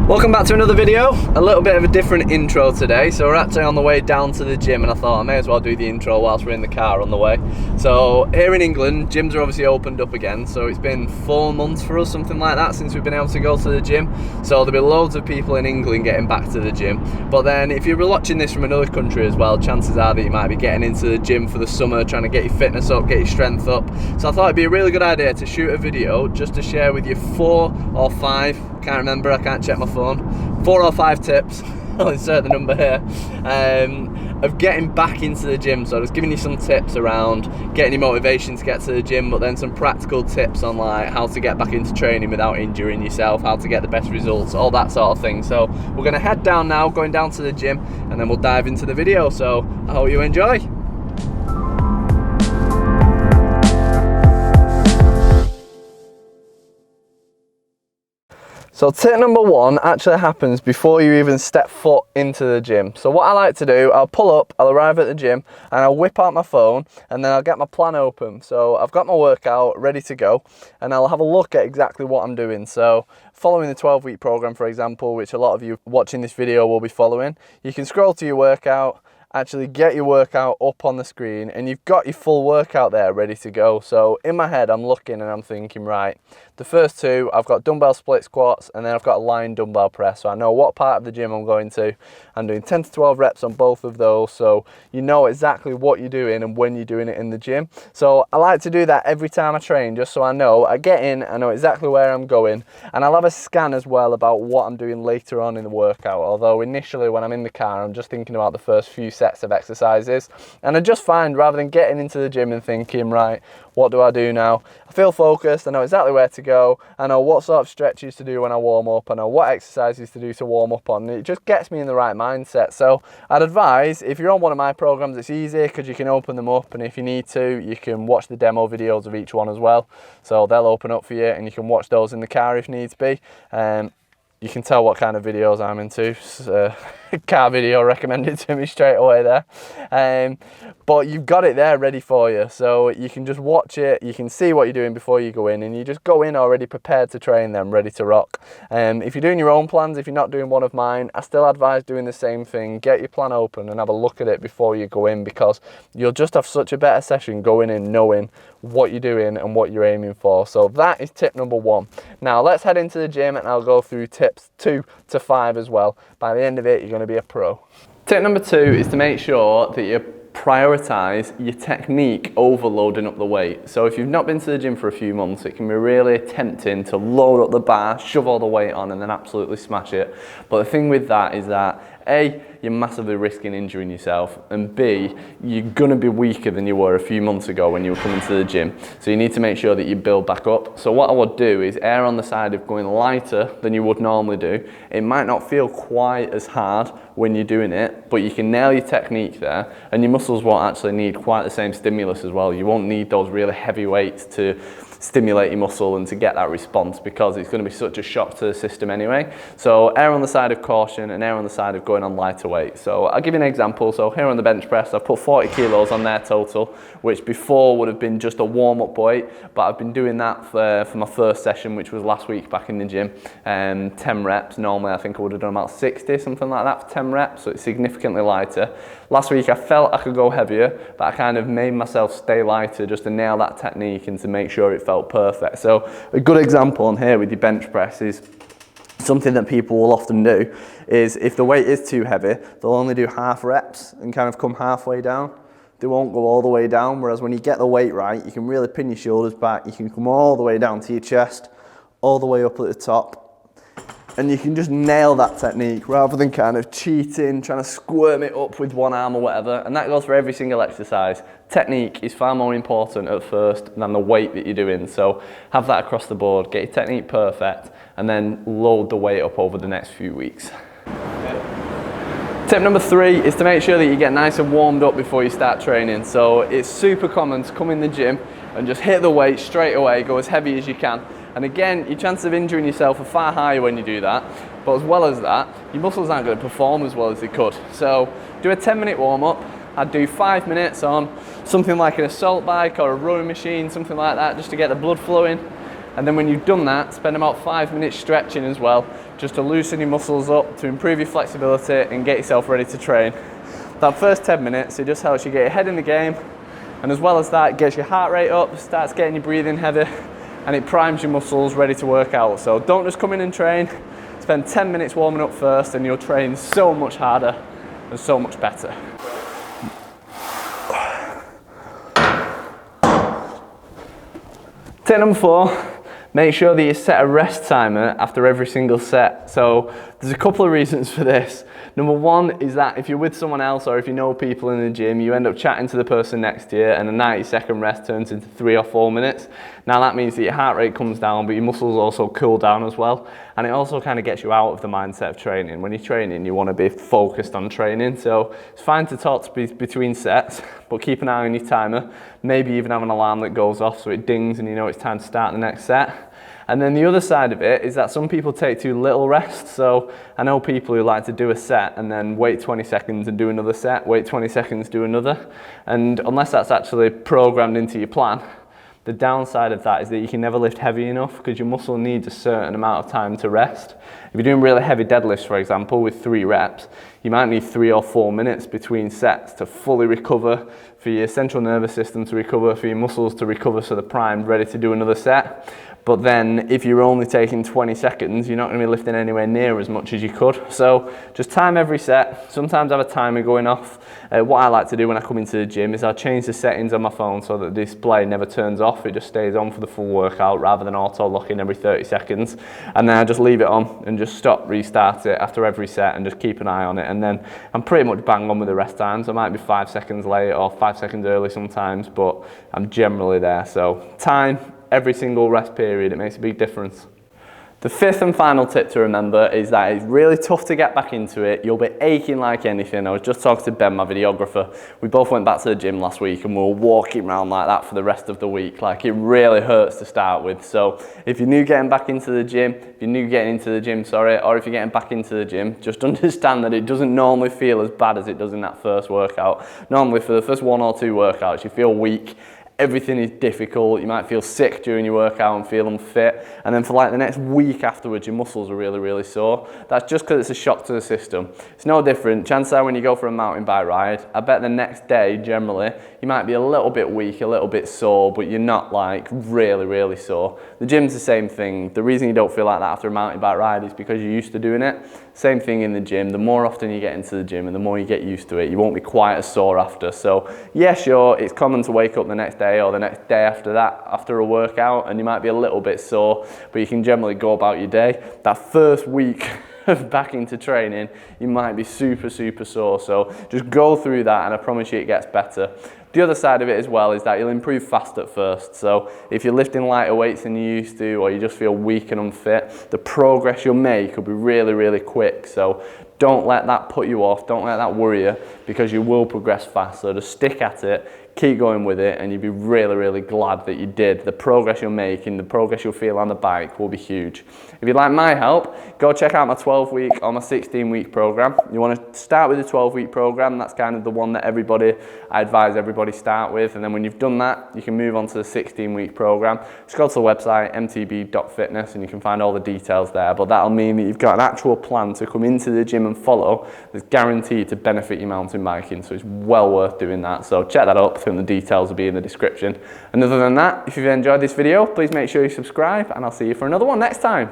Welcome back to another video. A little bit of a different intro today. So we're actually on the way down to the gym and I thought I may as well do the intro whilst we're in the car on the way. So here in England, gyms are obviously opened up again. So it's been 4 months for us, something like that, since we've been able to go to the gym. So there'll be loads of people in England getting back to the gym. But then if you're watching this from another country as well, chances are that you might be getting into the gym for the summer, trying to get your fitness up, get your strength up. So I thought it'd be a really good idea to shoot a video just to share with you 4 or 5, can't remember, I can't check my phone, 4 or 5 tips, I'll insert the number here, of getting back into the gym. So just giving you some tips around getting your motivation to get to the gym, but then some practical tips on like how to get back into training without injuring yourself, how to get the best results, all that sort of thing. So we're going to head down now, going down to the gym, and then we'll dive into the video. So I hope you enjoy. So tip number 1 actually happens before you even step foot into the gym. So what I like to do, I'll pull up, I'll arrive at the gym and I'll whip out my phone and then I'll get my plan open. So I've got my workout ready to go and I'll have a look at exactly what I'm doing. So following the 12-week program, for example, which a lot of you watching this video will be following, you can scroll to your workout, actually get your workout up on the screen and you've got your full workout there ready to go. So in my head I'm looking and I'm thinking, right, the first 2 I've got dumbbell split squats and then I've got a line dumbbell press, so I know what part of the gym I'm going to. I'm doing 10 to 12 reps on both of those, so you know exactly what you're doing and when you're doing it in the gym. So I like to do that every time I train, just so I know I get in, I know exactly where I'm going, and I'll have a scan as well about what I'm doing later on in the workout. Although initially when I'm in the car I'm just thinking about the first few sets of exercises, and I just find rather than getting into the gym and thinking, right, what do I do now, I feel focused, I know exactly where to go, I know what sort of stretches to do when I warm up, I know what exercises to do to warm up on. It just gets me in the right mindset. So I'd advise, if you're on one of my programs, it's easy because you can open them up, and if you need to you can watch the demo videos of each one as well, so they'll open up for you and you can watch those in the car if needs be. You can tell what kind of videos I'm into. Car video recommended to me straight away there. But you've got it there ready for you, so you can just watch it, you can see what you're doing before you go in, and you just go in already prepared to train them, ready to rock. If you're doing your own plans, if you're not doing one of mine, I still advise doing the same thing. Get your plan open and have a look at it before you go in, because you'll just have such a better session going in knowing what you're doing and what you're aiming for. So that is tip number 1. Now let's head into the gym and I'll go through tips 2 to 5 as well. By the end of it, you're going to be a pro. Tip number 2 is to make sure that you prioritize your technique over loading up the weight. So if you've not been to the gym for a few months, it can be really tempting to load up the bar, shove all the weight on and then absolutely smash it. But the thing with that is that A, you're massively risking injuring yourself, and B, you're gonna be weaker than you were a few months ago when you were coming to the gym. So you need to make sure that you build back up. So what I would do is err on the side of going lighter than you would normally do. It might not feel quite as hard when you're doing it, but you can nail your technique there, and your muscles won't actually need quite the same stimulus as well. You won't need those really heavy weights to stimulate your muscle and to get that response, because it's going to be such a shock to the system anyway. So err on the side of caution and err on the side of going on lighter weight. So I'll give you an example. So here on the bench press, I've put 40 kilos on there total, which before would have been just a warm-up weight, but I've been doing that for my first session, which was last week back in the gym, 10 reps. Normally I think I would have done about 60, something like that for 10 reps, so it's significantly lighter. Last week I felt I could go heavier, but I kind of made myself stay lighter just to nail that technique and to make sure it felt perfect. So a good example on here with your bench press is something that people will often do is if the weight is too heavy, they'll only do half reps and kind of come halfway down. They won't go all the way down, whereas when you get the weight right, you can really pin your shoulders back, you can come all the way down to your chest, all the way up at the top, and you can just nail that technique rather than kind of cheating, trying to squirm it up with one arm or whatever. And that goes for every single exercise. Technique is far more important at first than the weight that you're doing. So have that across the board, get your technique perfect, and then load the weight up over the next few weeks. Tip number 3 is to make sure that you get nice and warmed up before you start training. So it's super common to come in the gym and just hit the weight straight away, go as heavy as you can. And again, your chances of injuring yourself are far higher when you do that. But as well as that, your muscles aren't going to perform as well as they could. So do a 10-minute warm-up. I'd do 5 minutes on something like an assault bike or a rowing machine, something like that, just to get the blood flowing. And then when you've done that, spend about 5 minutes stretching as well, just to loosen your muscles up, to improve your flexibility and get yourself ready to train. That first 10 minutes, it just helps you get your head in the game, and as well as that, it gets your heart rate up, starts getting your breathing heavy, and it primes your muscles ready to work out. So don't just come in and train, spend 10 minutes warming up first and you'll train so much harder and so much better. Tip number 4, make sure that you set a rest timer after every single set. So there's a couple of reasons for this. Number 1 is that if you're with someone else or if you know people in the gym, you end up chatting to the person next to you and a 90-second rest turns into 3 or 4 minutes. Now that means that your heart rate comes down, but your muscles also cool down as well. And it also kind of gets you out of the mindset of training. When you're training, you want to be focused on training. So it's fine to talk between sets, but keep an eye on your timer. Maybe even have an alarm that goes off so it dings and you know it's time to start the next set. And then the other side of it is that some people take too little rest. So I know people who like to do a set and then wait 20 seconds and do another set, wait 20 seconds, do another. And unless that's actually programmed into your plan, the downside of that is that you can never lift heavy enough because your muscle needs a certain amount of time to rest. If you're doing really heavy deadlifts, for example, with 3 reps, you might need 3 or 4 minutes between sets to fully recover, for your central nervous system to recover, for your muscles to recover so they're primed, ready to do another set. But then if you're only taking 20 seconds, you're not going to be lifting anywhere near as much as you could. So just time every set. Sometimes I have a timer going off. What I like to do when I come into the gym is I'll change the settings on my phone so that the display never turns off. It just stays on for the full workout rather than auto locking every 30 seconds. And then I just leave it on and just stop, restart it after every set and just keep an eye on it. And then I'm pretty much bang on with the rest times. I might be 5 seconds late or 5 seconds early sometimes, but I'm generally there. So time every single rest period, it makes a big difference. The 5th and final tip to remember is that it's really tough to get back into it. You'll be aching like anything. I was just talking to Ben, my videographer. We both went back to the gym last week and we were walking around like that for the rest of the week. Like, it really hurts to start with. So if you're new getting back into the gym, or if you're getting back into the gym, just understand that it doesn't normally feel as bad as it does in that first workout. Normally for the first 1 or 2 workouts, you feel weak. Everything is difficult, you might feel sick during your workout and feel unfit, and then for like the next week afterwards your muscles are really, really sore. That's just because it's a shock to the system. It's no different. Chances are when you go for a mountain bike ride, I bet the next day generally you might be a little bit weak, a little bit sore, but you're not like really, really sore. The gym's the same thing. The reason you don't feel like that after a mountain bike ride is because you're used to doing it. Same thing in the gym. The more often you get into the gym and the more you get used to it, you won't be quite as sore after. So yeah, sure, it's common to wake up the next day or the next day after that, after a workout, and you might be a little bit sore, but you can generally go about your day. That first week of back into training, you might be super, super sore. So just go through that and I promise you it gets better. The other side of it as well is that you'll improve fast at first. So if you're lifting lighter weights than you used to, or you just feel weak and unfit, the progress you'll make will be really, really quick. So don't let that put you off, don't let that worry you, because you will progress fast. So just stick at it, keep going with it, and you'll be really, really glad that you did. The progress you'll make and the progress you'll feel on the bike will be huge. If you'd like my help, go check out my 12-week or my 16-week program. You want to start with the 12-week program. That's kind of the one that I advise everybody start with. And then when you've done that, you can move on to the 16-week program. Just go to the website, mtb.fitness, and you can find all the details there. But that'll mean that you've got an actual plan to come into the gym and follow that's guaranteed to benefit your mountain biking. So it's well worth doing that. So check that up. I think the details will be in the description. And other than that, if you've enjoyed this video, please make sure you subscribe, and I'll see you for another one next time.